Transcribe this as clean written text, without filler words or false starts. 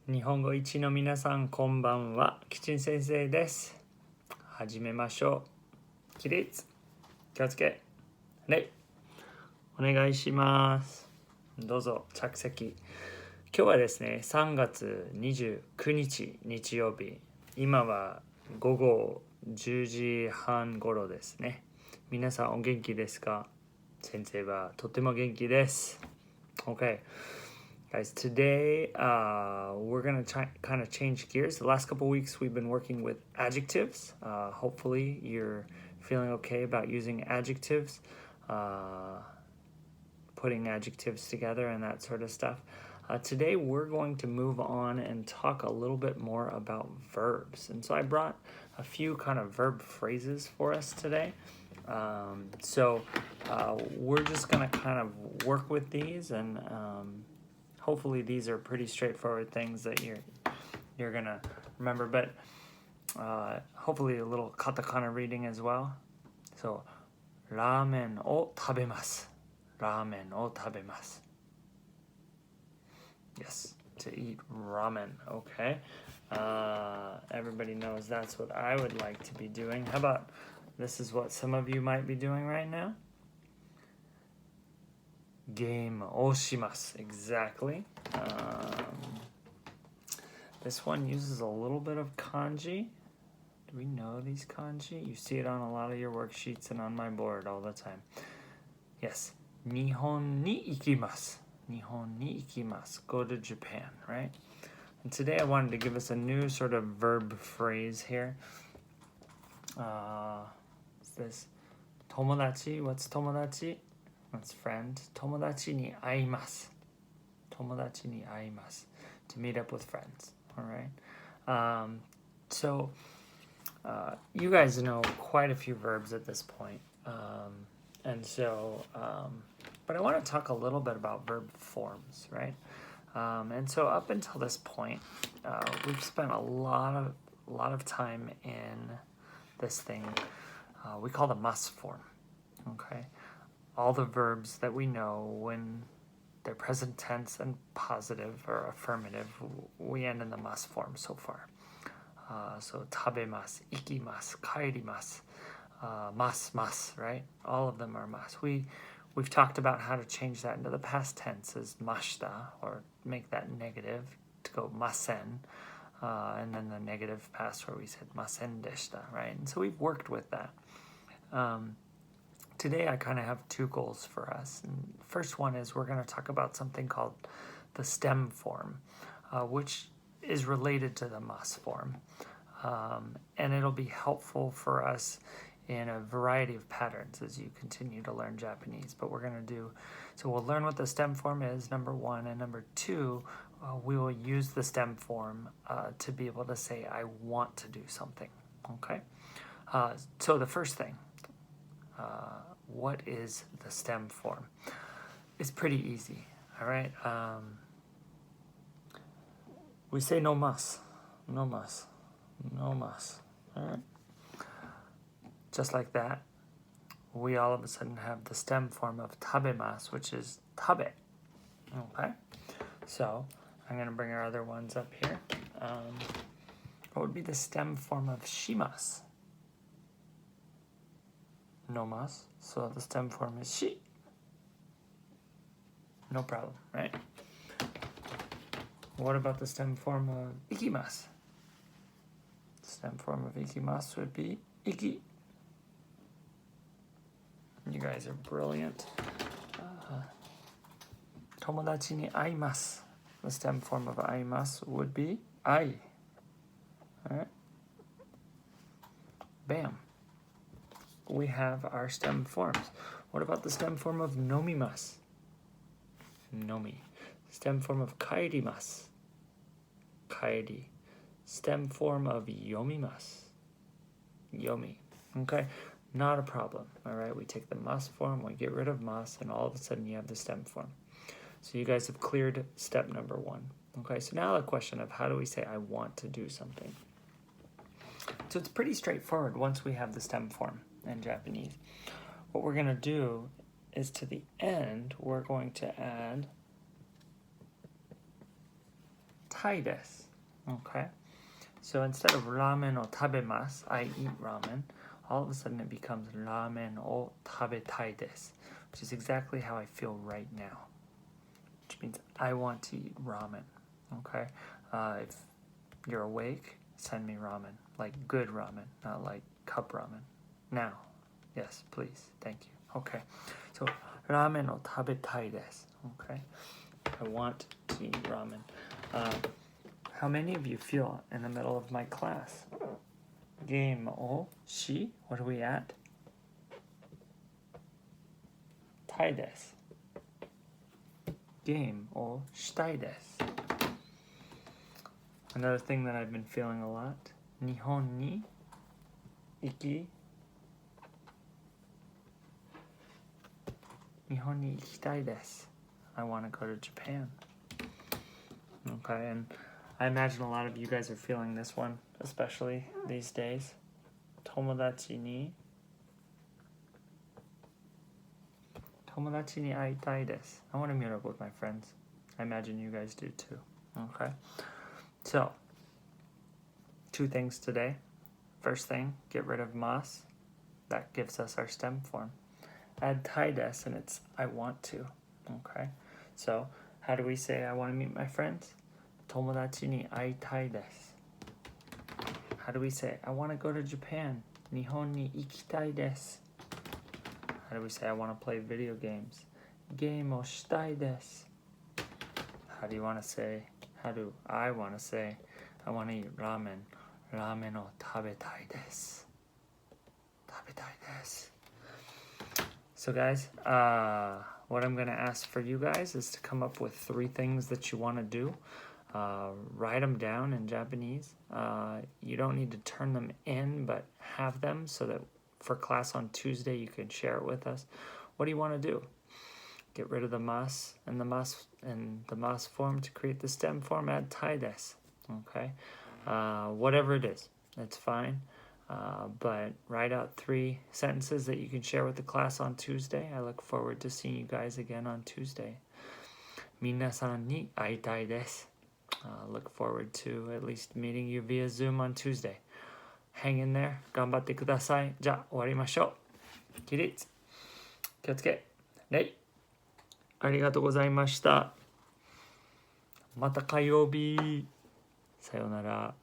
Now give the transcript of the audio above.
日本語一の皆さんこんばんは、キチン先生です。始めましょう。起立、気をつけ、礼、お願いします。どうぞ着席。今日はですね、3月29日日曜日、今は午後10時半頃ですね。皆さんお元気ですか？先生はとても元気です。Okay.Guys, today we're going to kind of change gears. The last couple weeks we've been working with adjectives. Hopefully you're feeling okay about using adjectives, putting adjectives together and that sort of stuff. Today we're going to move on and talk a little bit more about verbs. And so I brought a few kind of verb phrases for us today. So we're just going to kind of work with these and hopefully these are pretty straightforward things that you're gonna remember, but hopefully a little katakana reading as well. So, ラーメンを食べます。ラーメンを食べます。Yes, to eat ramen. Okay. Everybody knows that's what I would like to be doing. How about this is what some of you might be doing right now? ゲームをします。Exactly. This one uses a little bit of kanji. Do we know these kanji? You see it on a lot of your worksheets and on my board all the time. Yes. 日本に行きます。日本に行きます。Go to Japan, right? And today I wanted to give us a new sort of verb phrase here. What's this? 友達? What's 友達? That's friend. 友達に会います。友達に会います。To meet up with friends. All right. So you guys know quite a few verbs at this point. And so, but I want to talk a little bit about verb forms, right? And so up until this point, we've spent a lot of time in this thing we call the must form. Okay. All the verbs that we know when they're present tense and positive or affirmative, we end in the must form so far. So 食べます、行きます、帰ります、ます, right? All of them are must. We've talked about how to change that into the past tense as ました or make that negative to go ません, and then the negative past where we said ませんでした, right? And so we've worked with that. Today I kind of have two goals for us. And first one is we're going to talk about something called the stem form, which is related to the must form. And it'll be helpful for us in a variety of patterns as you continue to learn Japanese. But we're going to do, so we'll learn what the stem form is, number one. And number two, we will use the stem form to be able to say, I want to do something. Okay? So the first thing, what is the stem form? It's pretty easy, all right? We say no mas, no mas, no mas, all right? Just like that, we all of a sudden have the stem form of tabemas, which is tabe, okay? So I'm going to bring our other ones up here. What would be the stem form of shimas? No mas. So the stem form is shi. No problem, right? What about the stem form of ikimasu? The stem form of ikimasu would be iki. You guys are brilliant. 友達に会います. The stem form of 会います would be 会い. All right? Bam. We have our stem forms. What about the stem form of nomimasu? Nomi. Stem form of kaerimasu. Kaeri. Stem form of yomimasu. Yomi. Okay? Not a problem. All right? We take the must form, we get rid of mas, and all of a sudden you have the stem form. So you guys have cleared step number one. Okay? So now the question of how do we say I want to do something? So it's pretty straightforward once we have the stem form in Japanese. What we're going to do is to the end, we're going to add たいです。Okay? So instead of ラーメンを食べます I eat ramen, all of a sudden it becomes ラーメンを食べたいです which is exactly how I feel right now. Which means I want to eat ramen. Okay? If you're awake, send me ramen. Like good ramen, not like cup ramen. Now. Yes, please. Thank you. Okay. So, ラーメンを食べたいです Okay? I want to eat ramen. How many of you feel in the middle of my class? Game o shi? What are we at? たいです Game o したいです Another thing that I've been feeling a lot. 日本に行きたいです I want to go to Japan. Okay, and I imagine a lot of you guys are feeling this one, especially these days. 友達に会いたいです I want to meet up with my friends. I imagine you guys do too. Okay, so 2 things today. First thing, get rid of mas. That gives us our stem form. Add たいです and it's I want to. Okay, so how do we say I want to meet my friends? 友達に会いたいです How do we say I want to go to Japan? 日本に行きたいです How do we say I want to play video games? ゲームをしたいです How do I want to say I want to eat ramen? ラーメンを食べたいです So guys, what I'm going to ask for you guys is to come up with 3 things that you want to do. Write them down in Japanese. You don't need to turn them in, but have them so that for class on Tuesday you can share it with us. What do you want to do? Get rid of the mas and the mas form to create the stem form. Add たいです Okay, whatever it is, it's fine. But write out 3 sentences that you can share with the class on Tuesday. I look forward to seeing you guys again on Tuesday. 皆さんに会いたいです Look forward to at least meeting you via Zoom on Tuesday. Hang in there. 頑張ってください。じゃあ終わりましょう。起立。気をつけ。礼。ありがとうございました。また火曜日。さようなら。